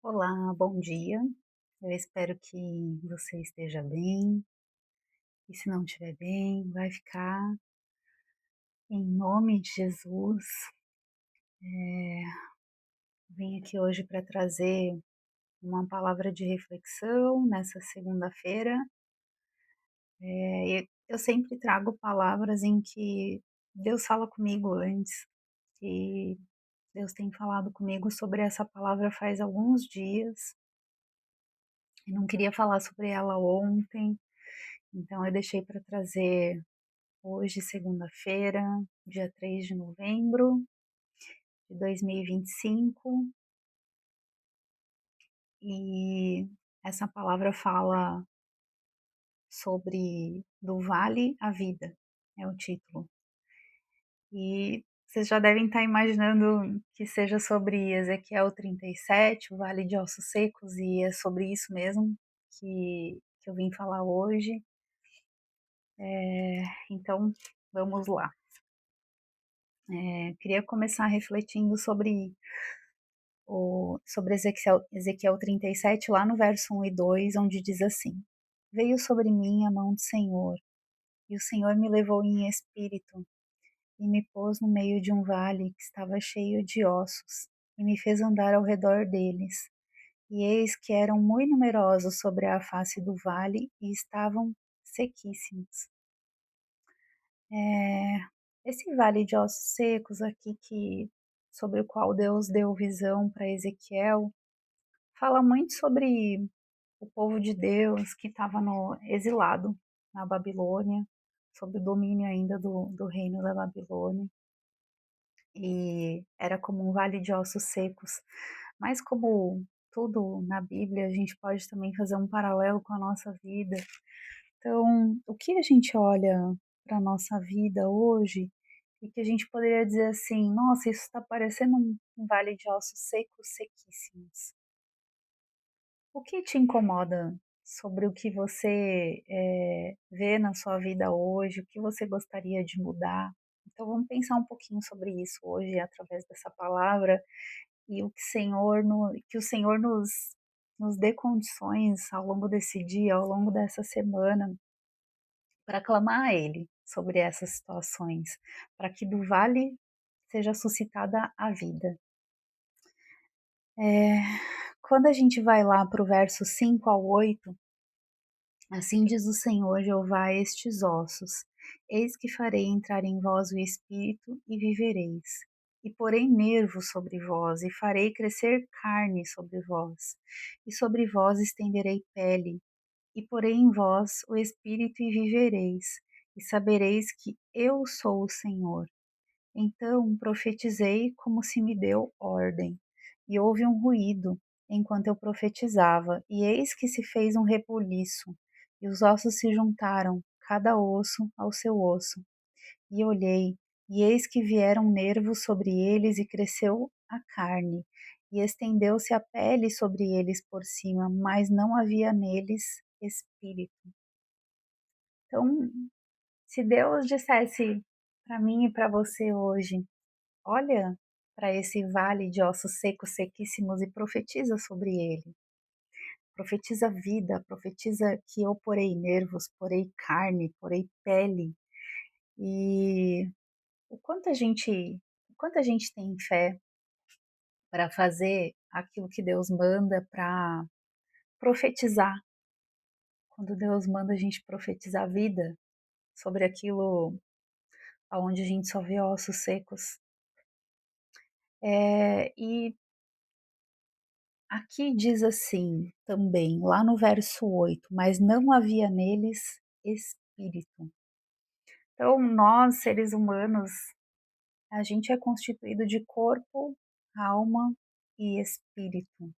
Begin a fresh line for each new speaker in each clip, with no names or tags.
Olá, bom dia. Eu espero que você esteja bem. E se não estiver bem, vai ficar em nome de Jesus. Vim aqui hoje para trazer uma palavra de reflexão nessa segunda-feira. Eu sempre trago palavras em que Deus fala comigo antes, e Deus tem falado comigo sobre essa palavra faz alguns dias. E não queria falar sobre ela ontem, então eu deixei para trazer hoje, segunda-feira, dia 3 de novembro de 2025, e essa palavra fala sobre do vale à vida, é o título. E vocês já devem estar imaginando que seja sobre Ezequiel 37, o vale de ossos secos, e é sobre isso mesmo que eu vim falar hoje. Então, vamos lá. Queria começar refletindo sobre Ezequiel 37, lá no verso 1 e 2, onde diz assim: Veio sobre mim a mão do Senhor, e o Senhor me levou em espírito, e me pôs no meio de um vale que estava cheio de ossos, e me fez andar ao redor deles. E eis que eram muito numerosos sobre a face do vale, e estavam sequíssimos. É, esse vale de ossos secos aqui, sobre o qual Deus deu visão para Ezequiel, fala muito sobre o povo de Deus que estava no exilado na Babilônia, sob o domínio ainda do reino da Babilônia, e era como um vale de ossos secos. Mas como tudo na Bíblia, a gente pode também fazer um paralelo com a nossa vida. Então, o que a gente olha para a nossa vida hoje e que a gente poderia dizer assim: nossa, isso está parecendo um vale de ossos secos, sequíssimos. O que te incomoda sobre o que você vê na sua vida hoje? O que você gostaria de mudar? Então vamos pensar um pouquinho sobre isso hoje através dessa palavra, e que o Senhor nos dê condições ao longo desse dia, ao longo dessa semana, para clamar a Ele sobre essas situações, para que do vale seja suscitada a vida. Eh, Quando a gente vai lá para o verso 5 ao 8, assim diz o Senhor Jeová a estes ossos: Eis que farei entrar em vós o espírito e vivereis. E porei nervos sobre vós, e farei crescer carne sobre vós, e sobre vós estenderei pele, e porei em vós o espírito e vivereis, e sabereis que eu sou o Senhor. Então profetizei como se me deu ordem, e houve um ruído enquanto eu profetizava, e eis que se fez um rebuliço, e os ossos se juntaram, cada osso ao seu osso. E olhei, e eis que vieram nervos sobre eles, e cresceu a carne, e estendeu-se a pele sobre eles por cima, mas não havia neles espírito. Então, se Deus dissesse para mim e para você hoje: olha para esse vale de ossos secos, sequíssimos, e profetiza sobre ele. Profetiza vida, profetiza que eu porei nervos, porei carne, porei pele. E o quanto a gente tem fé para fazer aquilo que Deus manda, para profetizar. Quando Deus manda a gente profetizar vida sobre aquilo aonde a gente só vê ossos secos. E aqui diz assim também, lá no verso 8: mas não havia neles espírito. Então, nós, seres humanos, a gente é constituído de corpo, alma e espírito.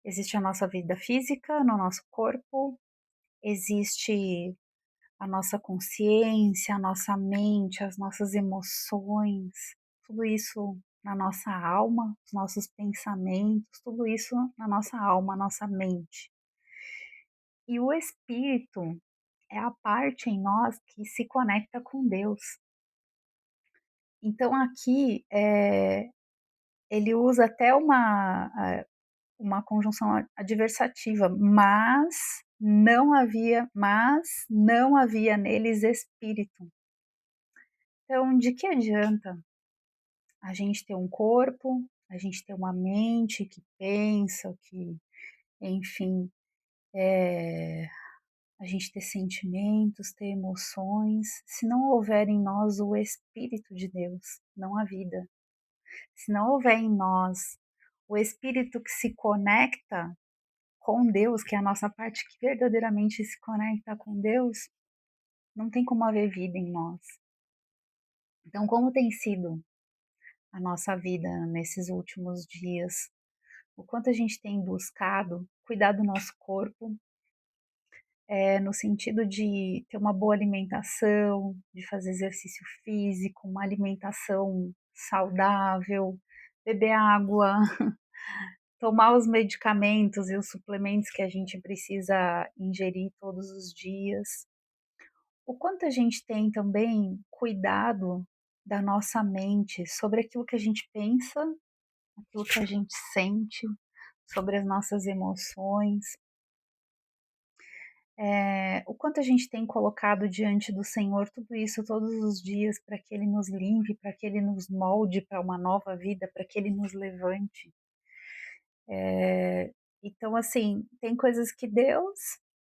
Existe a nossa vida física no nosso corpo, existe a nossa consciência, a nossa mente, as nossas emoções, tudo isso na nossa alma, os nossos pensamentos, tudo isso na nossa alma, nossa mente. E o espírito é a parte em nós que se conecta com Deus. Então aqui ele usa até uma conjunção adversativa, mas não havia neles espírito. Então, de que adianta a gente ter um corpo, a gente ter uma mente que pensa, que, enfim, a gente ter sentimentos, ter emoções, se não houver em nós o Espírito de Deus, não há vida. Se não houver em nós o Espírito que se conecta com Deus, que é a nossa parte que verdadeiramente se conecta com Deus, não tem como haver vida em nós. Então, como tem sido a nossa vida nesses últimos dias? O quanto a gente tem buscado cuidar do nosso corpo, no sentido de ter uma boa alimentação, de fazer exercício físico, uma alimentação saudável, beber água, tomar os medicamentos e os suplementos que a gente precisa ingerir todos os dias. O quanto a gente tem também cuidado da nossa mente sobre aquilo que a gente pensa, aquilo que a gente sente, sobre as nossas emoções, o quanto a gente tem colocado diante do Senhor tudo isso todos os dias para que Ele nos limpe, para que Ele nos molde para uma nova vida, para que Ele nos levante. Então, assim, tem coisas que Deus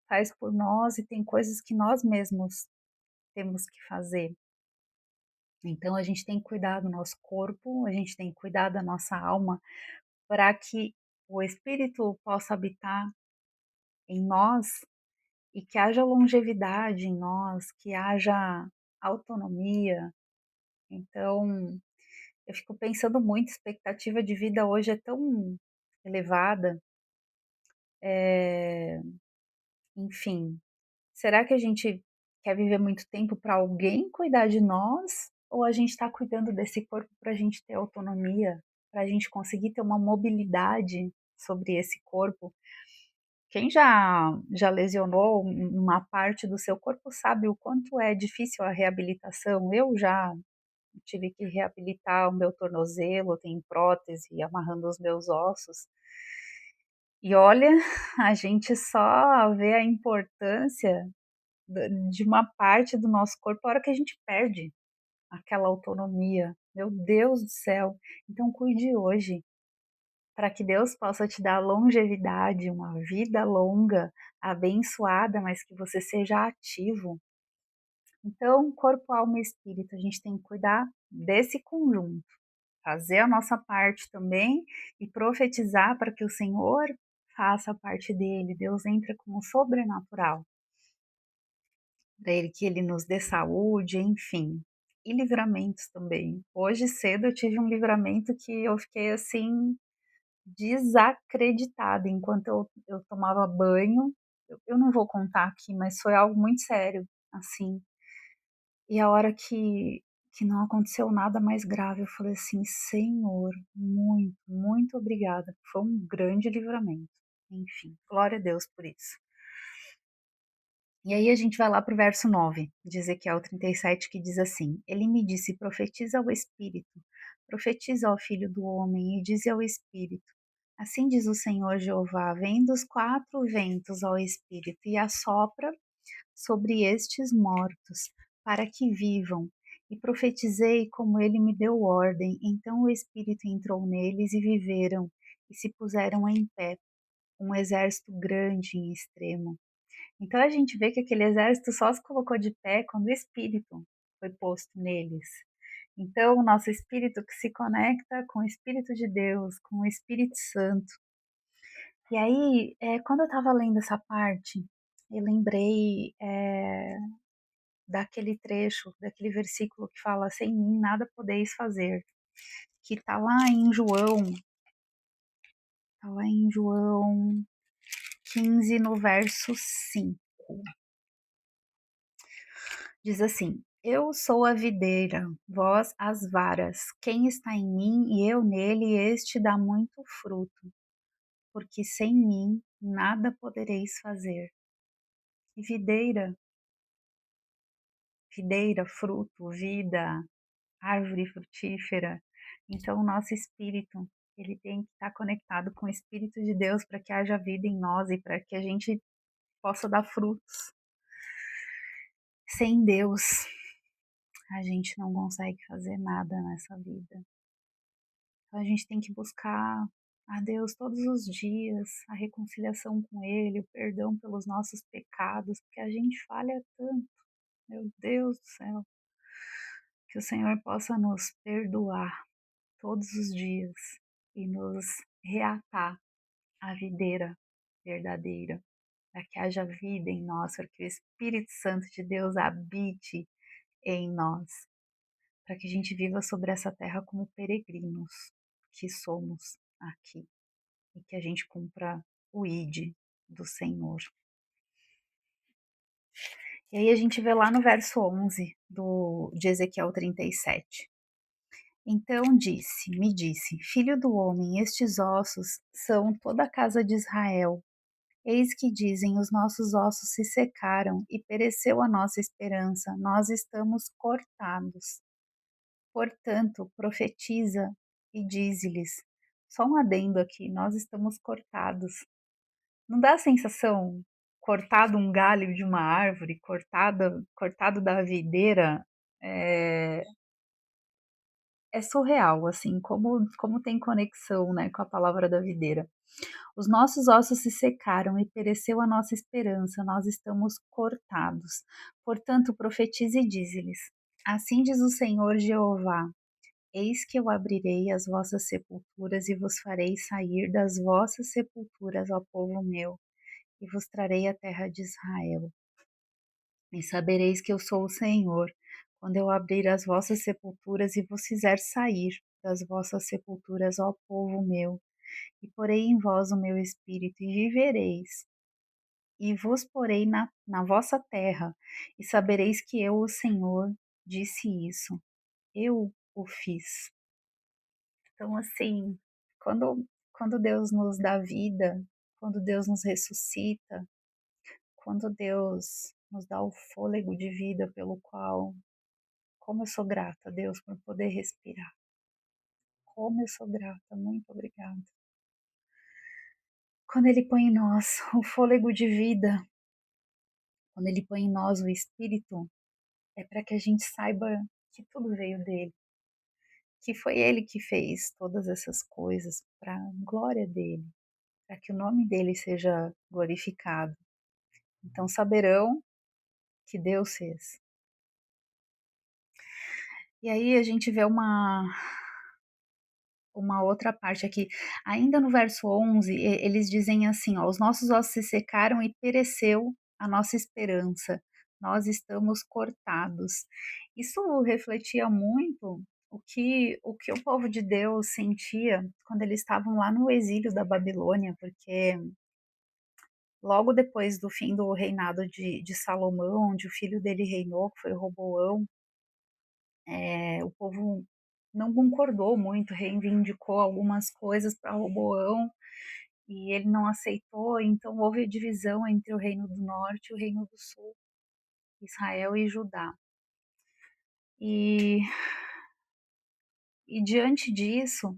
faz por nós e tem coisas que nós mesmos temos que fazer. Então, a gente tem que cuidar do nosso corpo, a gente tem que cuidar da nossa alma, para que o Espírito possa habitar em nós e que haja longevidade em nós, que haja autonomia. Então, eu fico pensando muito, a expectativa de vida hoje é tão elevada, eh, enfim, será que a gente quer viver muito tempo para alguém cuidar de nós? Ou a gente está cuidando desse corpo para a gente ter autonomia, para a gente conseguir ter uma mobilidade sobre esse corpo? Quem já lesionou uma parte do seu corpo sabe o quanto é difícil a reabilitação. Eu já tive que reabilitar o meu tornozelo, tenho prótese amarrando os meus ossos. E olha, a gente só vê a importância de uma parte do nosso corpo a hora que a gente perde aquela autonomia. Meu Deus do céu! Então cuide hoje, para que Deus possa te dar longevidade, uma vida longa, abençoada, mas que você seja ativo. Então, corpo, alma e espírito, a gente tem que cuidar desse conjunto, fazer a nossa parte também e profetizar para que o Senhor faça a parte dele. Deus entra como sobrenatural, para ele que ele nos dê saúde, enfim. E livramentos também. Hoje cedo eu tive um livramento que eu fiquei assim desacreditada enquanto eu tomava banho. Eu não vou contar aqui, mas foi algo muito sério, assim. E a hora que não aconteceu nada mais grave, eu falei assim: "Senhor, muito, muito obrigada". Foi um grande livramento. Enfim, glória a Deus por isso. E aí a gente vai lá para o verso 9 de Ezequiel 37, que diz assim: Ele me disse: Profetiza ao Espírito, profetiza ao Filho do Homem, e dize ao Espírito: Assim diz o Senhor Jeová: Vem dos quatro ventos ao Espírito e assopra sobre estes mortos, para que vivam. E profetizei como ele me deu ordem. Então o Espírito entrou neles e viveram, e se puseram em pé, um exército grande em extremo. Então a gente vê que aquele exército só se colocou de pé quando o Espírito foi posto neles. Então, o nosso espírito que se conecta com o Espírito de Deus, com o Espírito Santo. E aí, quando eu estava lendo essa parte, eu lembrei daquele trecho, daquele versículo que fala: Sem mim nada podeis fazer, que está lá em João, tá lá em João 15, no verso 5. Diz assim: Eu sou a videira, vós as varas. Quem está em mim e eu nele, este dá muito fruto, porque sem mim nada podereis fazer. E videira, videira, fruto, vida, árvore frutífera. Então, o nosso espírito. ele tem que estar conectado com o Espírito de Deus para que haja vida em nós e para que a gente possa dar frutos. Sem Deus, a gente não consegue fazer nada nessa vida. Então a gente tem que buscar a Deus todos os dias, a reconciliação com Ele, o perdão pelos nossos pecados, porque a gente falha tanto. Meu Deus do céu, que o Senhor possa nos perdoar todos os dias e nos reatar à videira verdadeira, para que haja vida em nós, para que o Espírito Santo de Deus habite em nós, para que a gente viva sobre essa terra como peregrinos que somos aqui e que a gente cumpra o ID do Senhor. E aí a gente vê lá no verso 11 de Ezequiel 37. Então me disse, filho do homem, estes ossos são toda a casa de Israel. Eis que dizem, os nossos ossos se secaram e pereceu a nossa esperança, nós estamos cortados. Portanto, profetiza e dize-lhes, só um adendo aqui, nós estamos cortados. Não dá a sensação, cortado um galho de uma árvore, cortado da videira, é, é surreal, assim, como tem conexão, né, com a palavra da videira. Os nossos ossos se secaram e pereceu a nossa esperança, nós estamos cortados. Portanto, profetize e dize-lhes: assim diz o Senhor Jeová: eis que eu abrirei as vossas sepulturas e vos farei sair das vossas sepulturas, ó povo meu, e vos trarei a terra de Israel. E sabereis que eu sou o Senhor, quando eu abrir as vossas sepulturas e vos fizer sair das vossas sepulturas, ó povo meu, e porei em vós o meu espírito, e vivereis, e vos porei na vossa terra, e sabereis que eu, o Senhor, disse isso. Eu o fiz. Então, assim, quando Deus nos dá vida, quando Deus nos ressuscita, quando Deus nos dá o fôlego de vida pelo qual, como eu sou grata a Deus por poder respirar. Como eu sou grata, muito obrigada. Quando Ele põe em nós o fôlego de vida, quando Ele põe em nós o Espírito, é para que a gente saiba que tudo veio dele, que foi ele que fez todas essas coisas para a glória dele, para que o nome dele seja glorificado. Então saberão que Deus fez. E aí a gente vê uma outra parte aqui. Ainda no verso 11, eles dizem assim, ó, os nossos ossos se secaram e pereceu a nossa esperança. Nós estamos cortados. Isso refletia muito o que o povo de Deus sentia quando eles estavam lá no exílio da Babilônia, porque logo depois do fim do reinado de Salomão, onde o filho dele reinou, que foi Roboão, o povo não concordou muito, reivindicou algumas coisas para Roboão e ele não aceitou, então houve divisão entre o Reino do Norte e o Reino do Sul, Israel e Judá. E, e diante disso,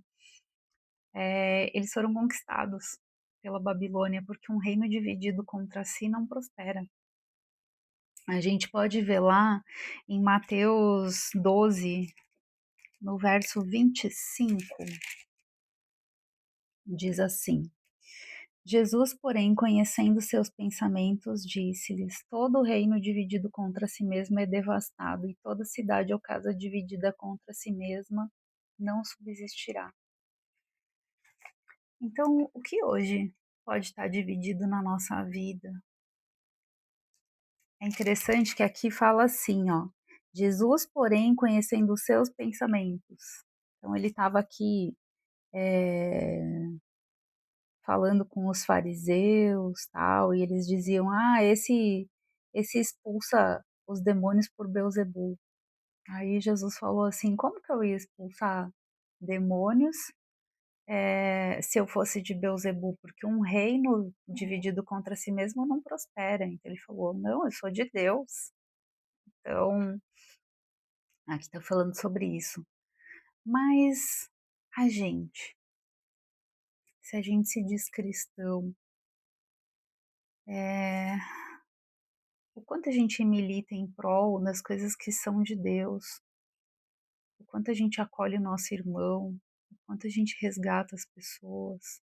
eles foram conquistados pela Babilônia, porque um reino dividido contra si não prospera. A gente pode ver lá em Mateus 12, no verso 25, diz assim: Jesus, porém, conhecendo seus pensamentos, disse-lhes: todo reino dividido contra si mesmo é devastado, e toda cidade ou casa dividida contra si mesma não subsistirá. Então, o que hoje pode estar dividido na nossa vida? É interessante que aqui fala assim, ó. Jesus, porém, conhecendo os seus pensamentos. Então, ele estava aqui falando com os fariseus, tal, e eles diziam: "Ah, esse expulsa os demônios por Beelzebul". Aí Jesus falou assim: "Como que eu ia expulsar demônios, se eu fosse de Beelzebul? Porque um reino dividido contra si mesmo não prospera". Então ele falou: "Não, eu sou de Deus". Então, aqui está falando sobre isso. Mas a gente? se a gente se diz cristão, eh, o quanto a gente milita em prol das coisas que são de Deus, o quanto a gente acolhe o nosso irmão, o quanto a gente resgata as pessoas,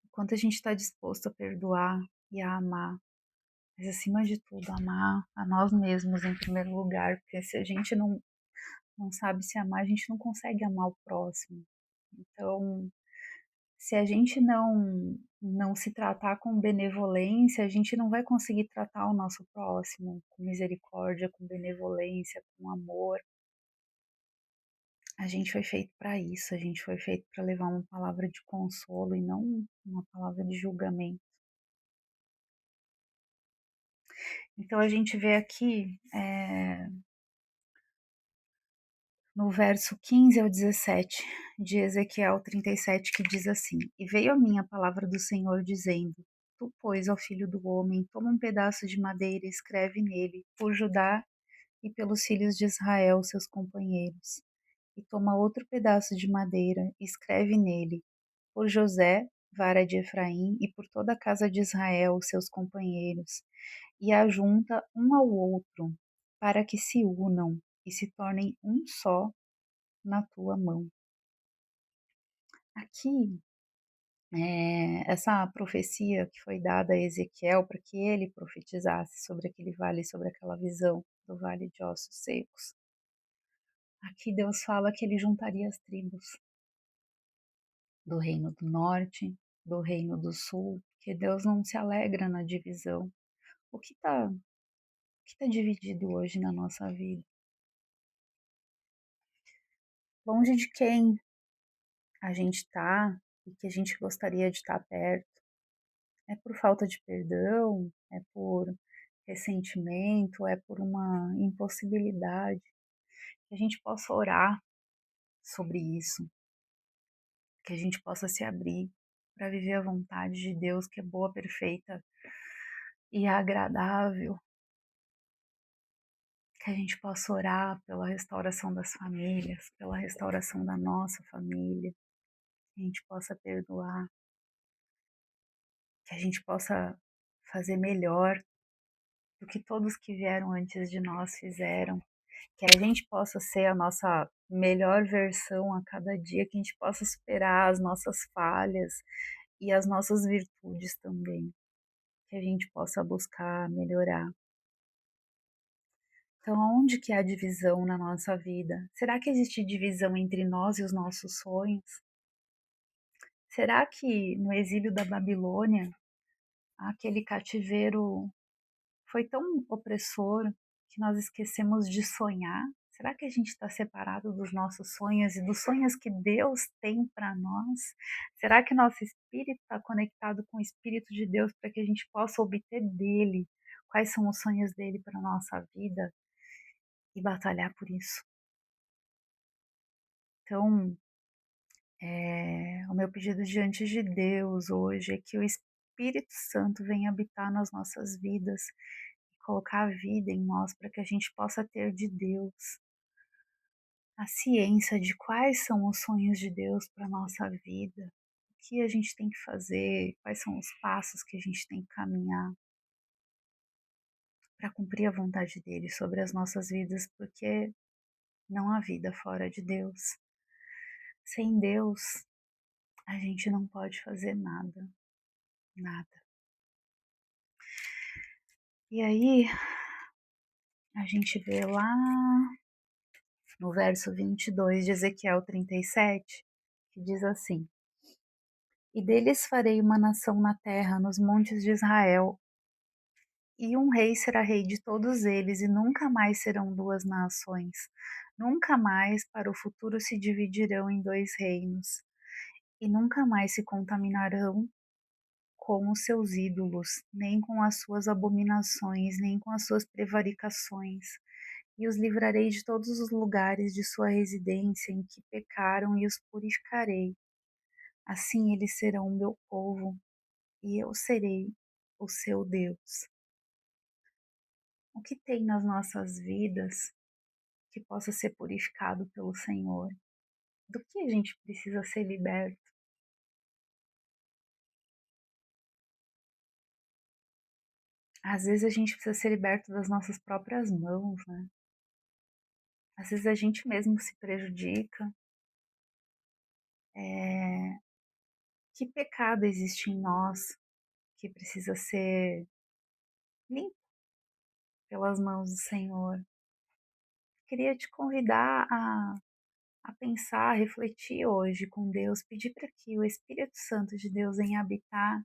o quanto a gente está disposto a perdoar e a amar, mas acima de tudo, amar a nós mesmos em primeiro lugar, porque se a gente não sabe se amar, a gente não consegue amar o próximo. Então, se a gente não se tratar com benevolência, a gente não vai conseguir tratar o nosso próximo com misericórdia, com benevolência, com amor. A gente foi feito para isso, a gente foi feito para levar uma palavra de consolo e não uma palavra de julgamento. Então a gente vê aqui no verso 15 ao 17 de Ezequiel 37, que diz assim: E veio a minha palavra do Senhor dizendo: Tu, pois, ó filho do homem, toma um pedaço de madeira e escreve nele, por Judá e pelos filhos de Israel, seus companheiros. E toma outro pedaço de madeira e escreve nele, por José, vara de Efraim, e por toda a casa de Israel, seus companheiros, e ajunta um ao outro, para que se unam e se tornem um só na tua mão. Aqui, essa profecia que foi dada a Ezequiel para que ele profetizasse sobre aquele vale, sobre aquela visão do vale de ossos secos. Aqui Deus fala que ele juntaria as tribos do reino do norte, do reino do sul, que Deus não se alegra na divisão. O que tá dividido hoje na nossa vida? Longe de quem a gente está e que a gente gostaria de estar perto. É por falta de perdão? É por ressentimento? É por uma impossibilidade? Que a gente possa orar sobre isso, que a gente possa se abrir para viver a vontade de Deus, que é boa, perfeita e agradável. Que a gente possa orar pela restauração das famílias, pela restauração da nossa família, que a gente possa perdoar, que a gente possa fazer melhor do que todos que vieram antes de nós fizeram, que a gente possa ser a nossa melhor versão a cada dia, que a gente possa superar as nossas falhas e as nossas virtudes também, que a gente possa buscar melhorar. Então, aonde que há divisão na nossa vida? Será que existe divisão entre nós e os nossos sonhos? Será que no exílio da Babilônia, aquele cativeiro foi tão opressor que nós esquecemos de sonhar? Será que a gente está separado dos nossos sonhos e dos sonhos que Deus tem para nós? Será que nosso espírito está conectado com o Espírito de Deus para que a gente possa obter dele quais são os sonhos dele para a nossa vida e batalhar por isso? Então, o meu pedido diante de Deus hoje é que o Espírito Santo venha habitar nas nossas vidas e colocar a vida em nós para que a gente possa ter de Deus a ciência de quais são os sonhos de Deus para a nossa vida, o que a gente tem que fazer, quais são os passos que a gente tem que caminhar para cumprir a vontade dele sobre as nossas vidas, porque não há vida fora de Deus. Sem Deus, a gente não pode fazer nada, nada. E aí, a gente vê lá no verso 22 de Ezequiel 37, que diz assim: E deles farei uma nação na terra, nos montes de Israel, e um rei será rei de todos eles, e nunca mais serão duas nações. Nunca mais para o futuro se dividirão em dois reinos, e nunca mais se contaminarão com os seus ídolos, nem com as suas abominações, nem com as suas prevaricações. E os livrarei de todos os lugares de sua residência em que pecaram e os purificarei. Assim eles serão o meu povo e eu serei o seu Deus. O que tem nas nossas vidas que possa ser purificado pelo Senhor? Do que a gente precisa ser liberto? Às vezes a gente precisa ser liberto das nossas próprias mãos, né? Às vezes a gente mesmo se prejudica. Eh, que pecado existe em nós que precisa ser limpo pelas mãos do Senhor? Queria te convidar a pensar, a refletir hoje com Deus, pedir para que o Espírito Santo de Deus venha habitar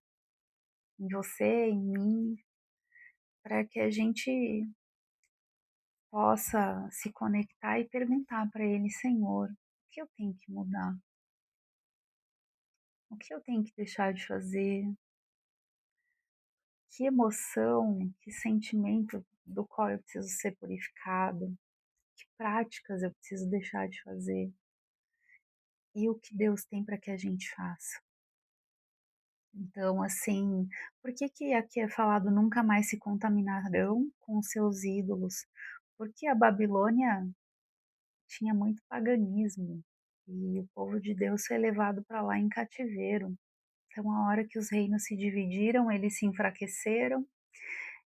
em você, em mim, para que a gente possa se conectar e perguntar para Ele: Senhor, o que eu tenho que mudar? O que eu tenho que deixar de fazer? Que emoção, que sentimento do qual eu preciso ser purificado? Que práticas eu preciso deixar de fazer? E o que Deus tem para que a gente faça? Então, assim, por que que aqui é falado nunca mais se contaminarão com os seus ídolos? Porque a Babilônia tinha muito paganismo e o povo de Deus foi levado para lá em cativeiro. Então, a hora que os reinos se dividiram, eles se enfraqueceram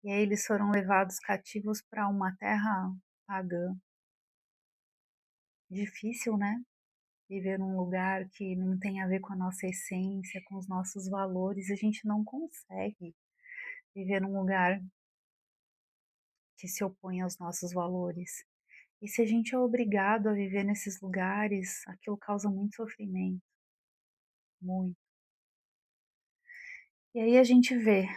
e aí eles foram levados cativos para uma terra pagã. Difícil, né? Viver num lugar que não tem a ver com a nossa essência, com os nossos valores. A gente não consegue viver num lugar que se opõe aos nossos valores. E se a gente é obrigado a viver nesses lugares, aquilo causa muito sofrimento, muito. E aí a gente vê,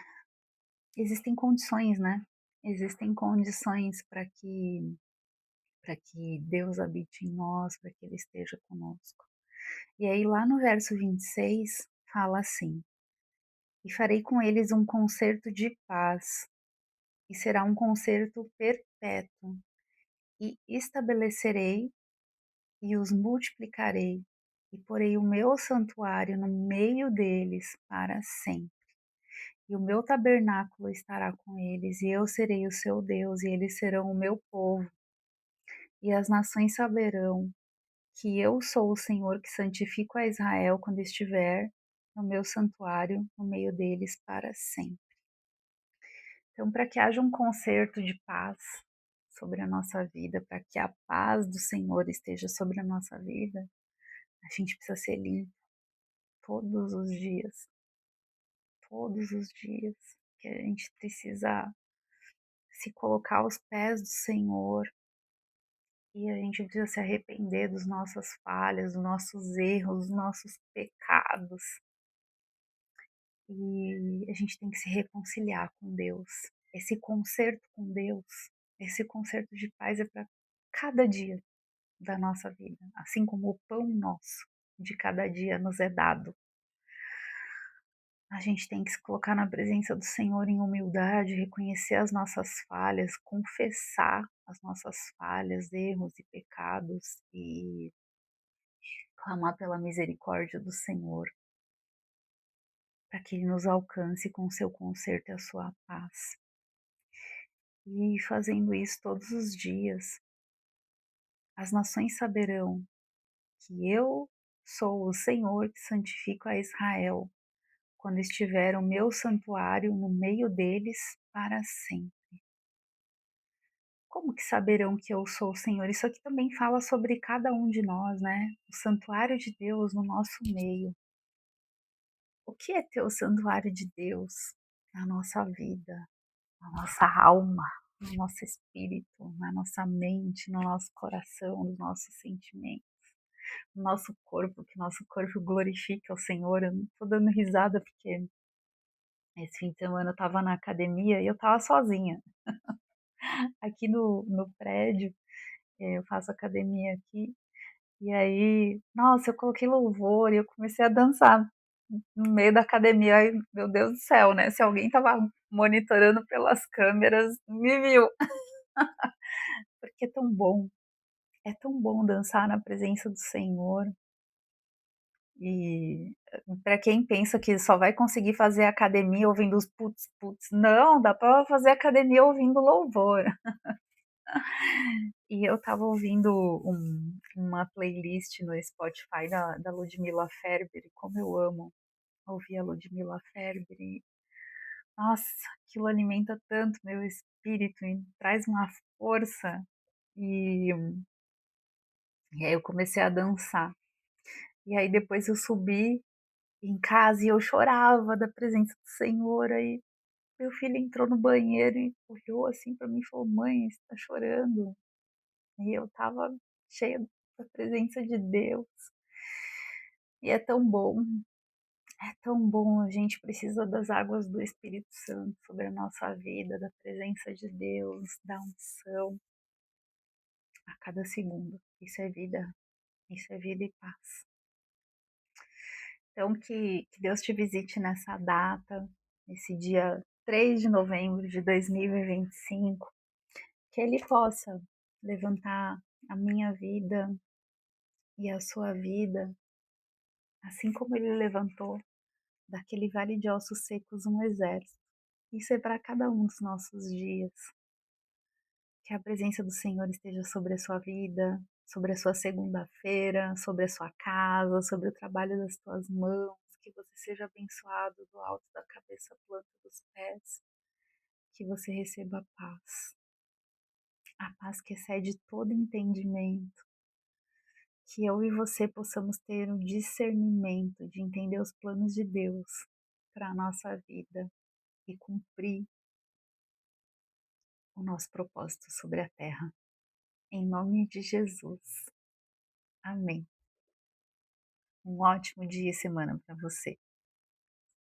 existem condições, né? Existem condições para que Deus habite em nós, para que Ele esteja conosco. E aí lá no verso 26 fala assim: "E farei com eles um concerto de paz, e será um concerto perpétuo, e estabelecerei e os multiplicarei, e porei o meu santuário no meio deles para sempre. E o meu tabernáculo estará com eles, e eu serei o seu Deus, e eles serão o meu povo. E as nações saberão que eu sou o Senhor que santifico a Israel quando estiver no meu santuário no meio deles para sempre." Então, para que haja um concerto de paz sobre a nossa vida, para que a paz do Senhor esteja sobre a nossa vida, a gente precisa ser limpo todos os dias, todos os dias, que a gente precisa se colocar aos pés do Senhor e a gente precisa se arrepender das nossas falhas, dos nossos erros, dos nossos pecados. E a gente tem que se reconciliar com Deus. Esse concerto com Deus, esse concerto de paz é para cada dia da nossa vida, assim como o pão nosso de cada dia nos é dado. A gente tem que se colocar na presença do Senhor em humildade, reconhecer as nossas falhas, confessar as nossas falhas, erros e pecados e clamar pela misericórdia do Senhor, para que Ele nos alcance com o seu conserto e a sua paz. E fazendo isso todos os dias, as nações saberão que eu sou o Senhor que santifico a Israel, quando estiver o meu santuário no meio deles para sempre. Como que saberão que eu sou o Senhor? Isso aqui também fala sobre cada um de nós, né? O santuário de Deus no nosso meio. O que é ter o santuário de Deus na nossa vida, na nossa alma, no nosso espírito, na nossa mente, no nosso coração, nos nossos sentimentos, no nosso corpo, que nosso corpo glorifica o Senhor. Eu não tô dando risada porque esse fim de semana eu estava na academia e eu estava sozinha. Aqui no prédio, eu faço academia aqui, e aí, nossa, eu coloquei louvor e eu comecei a dançar no meio da academia. Aí, meu Deus do céu, né? Se alguém estava monitorando pelas câmeras, me viu. Porque é tão bom dançar na presença do Senhor. E para quem pensa que só vai conseguir fazer academia ouvindo os putz putz, não, dá para fazer academia ouvindo louvor. E eu estava ouvindo uma playlist no Spotify da Ludmilla Ferber, e como eu amo ouvir a Ludmilla Ferber, e nossa, aquilo alimenta tanto meu espírito e traz uma força. E, e aí eu comecei a dançar. E aí depois eu subi em casa e eu chorava da presença do Senhor. Aí meu filho entrou no banheiro e olhou assim para mim e falou: "Mãe, você tá chorando?" E eu estava cheia da presença de Deus. E é tão bom, a gente precisa das águas do Espírito Santo sobre a nossa vida, da presença de Deus, da unção a cada segundo. Isso é vida e paz. Então que Deus te visite nessa data, nesse dia 3 de novembro de 2025, que Ele possa levantar a minha vida e a sua vida, assim como Ele levantou daquele vale de ossos secos um exército. Isso é para cada um dos nossos dias. Que a presença do Senhor esteja sobre a sua vida, sobre a sua segunda-feira, sobre a sua casa, sobre o trabalho das tuas mãos. Que você seja abençoado do alto da cabeça à planta dos pés. Que você receba a paz que excede todo entendimento. Que eu e você possamos ter o discernimento de entender os planos de Deus para a nossa vida e cumprir o nosso propósito sobre a terra. Em nome de Jesus. Amém. Um ótimo dia e semana para você.